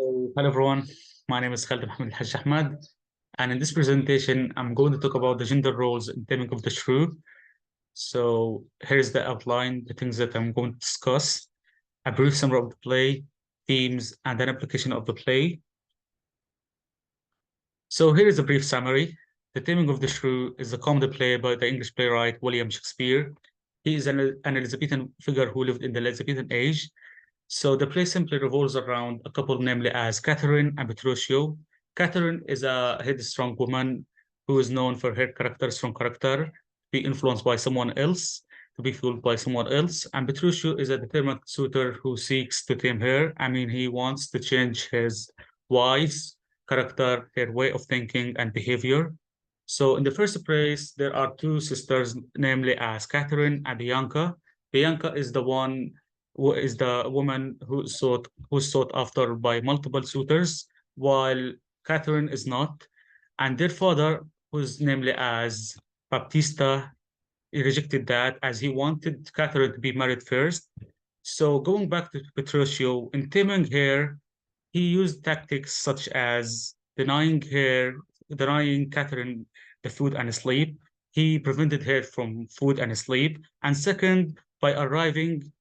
Hello everyone, my name is Khalid Al-Haj Ahmed, and in this presentation, I'm going to talk about the gender roles in Taming of the Shrew. So here's the outline, the things that I'm going to discuss, a brief summary of the play, themes, and an application of the play. So here is a brief summary. The Taming of the Shrew is a comedy play by the English playwright William Shakespeare. He is an Elizabethan figure who lived in the Elizabethan age. So the play simply revolves around a couple, namely as Catherine and Petruchio. Catherine is a headstrong woman who is known for her strong character, to be influenced by someone else, to be fueled by someone else. And Petruchio is a determined suitor who seeks to tame her. I mean, he wants to change his wife's character, her way of thinking and behavior. So in the first place, there are two sisters, namely as Catherine and Bianca. Bianca is the one who is the woman who's sought after by multiple suitors, while Catherine is not. And their father, who's namely as Baptista, he rejected that as he wanted Catherine to be married first. So going back to Petruchio, in taming her, he used tactics such as denying Catherine the food and sleep. He prevented her from food and sleep. And second, by arriving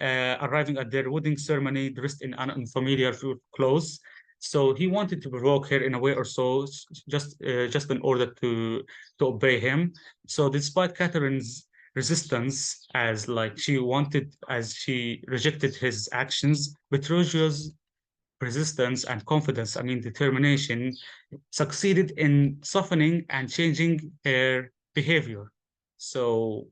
at their wedding ceremony dressed in unfamiliar clothes. So he wanted to provoke her in a way or so, just in order to obey him. So despite Catherine's resistance, as she rejected his actions, Petruchio's persistence and confidence, I mean determination, succeeded in softening and changing her behavior. So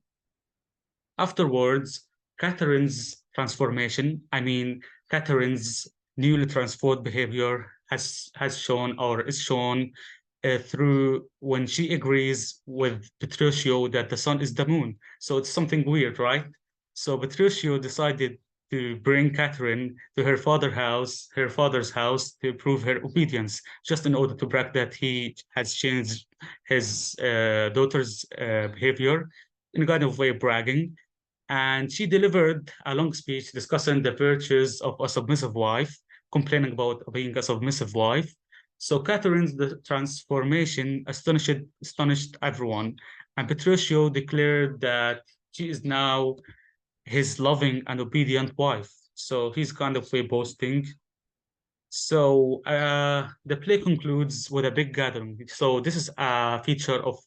afterwards, Catherine's transformation, I mean Catherine's newly transformed behavior has shown or is shown through when she agrees with Petruchio that the sun is the moon. So it's something weird, right? So Petruchio decided to bring Catherine to her father's house, to prove her obedience, just in order to brag that he has changed his daughter's behavior in a kind of way bragging. And she delivered a long speech discussing the virtues of a submissive wife, complaining about being a submissive wife. So Catherine's transformation astonished everyone, and Petruchio declared that she is now his loving and obedient wife. So he's kind of way boasting. So the play concludes with a big gathering. So this is a feature of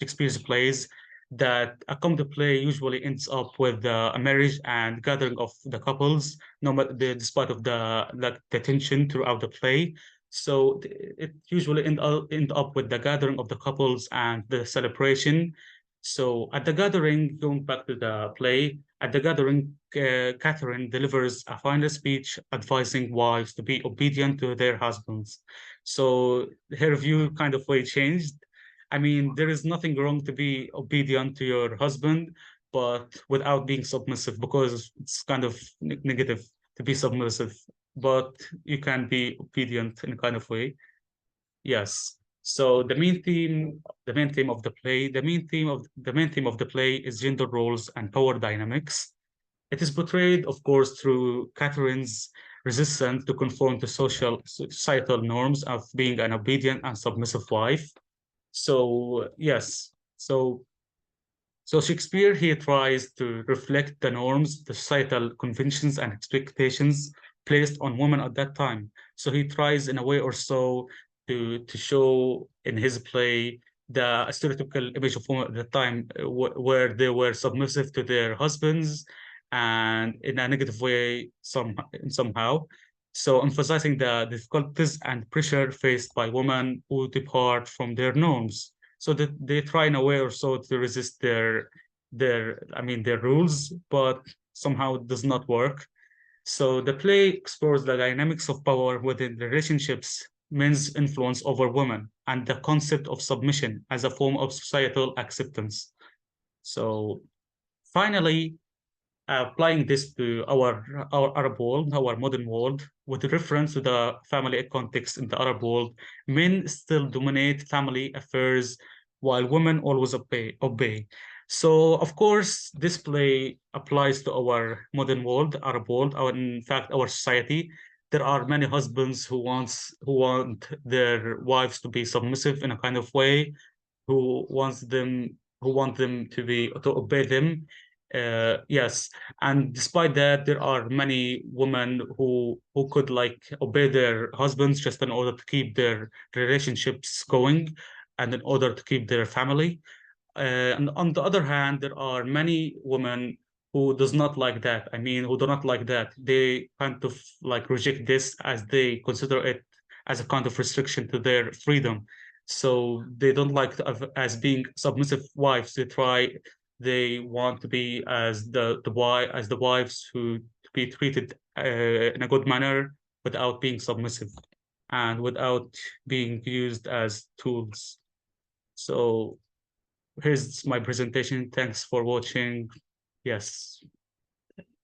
Shakespeare's plays that a comedy play usually ends up with a marriage and gathering of the couples, no matter despite of the tension throughout the play. So it usually end up with the gathering of the couples and the celebration. So at the gathering, going back to the play, at the gathering, Catherine delivers a final speech advising wives to be obedient to their husbands. So her view kind of way changed. I mean, there is nothing wrong to be obedient to your husband, but without being submissive, because it's kind of negative to be submissive, but you can be obedient in a kind of way. Yes. So the main theme of the play, the main theme of the play is gender roles and power dynamics. It is portrayed, of course, through Catherine's resistance to conform to societal norms of being an obedient and submissive wife. So yes, so Shakespeare he tries to reflect the norms, the societal conventions and expectations placed on women at that time. So he tries in a way or so to show in his play the stereotypical image of women at the time where they were submissive to their husbands and in a negative way somehow. So emphasizing the difficulties and pressure faced by women who depart from their norms. So that they try in a way or so to resist their rules, but somehow it does not work. So the play explores the dynamics of power within relationships, men's influence over women, and the concept of submission as a form of societal acceptance. So finally, applying this to our Arab world, our modern world, with reference to the family context in the Arab world, men still dominate family affairs while women always obey. So, of course, this play applies to our modern world, Arab world, in fact, our society. there are many husbands who want their wives to be submissive in a kind of way, who want them to obey them. Yes, and despite that, there are many women who could like obey their husbands just in order to keep their relationships going and in order to keep their family. And on the other hand, there are many women who does not like that. I mean, who do not like that. They kind of like reject this as they consider it as a kind of restriction to their freedom. So they don't like as being submissive wives. They want to be as the wives who to be treated in a good manner without being submissive and without being used as tools. So here's my presentation. Thanks for watching. Yes.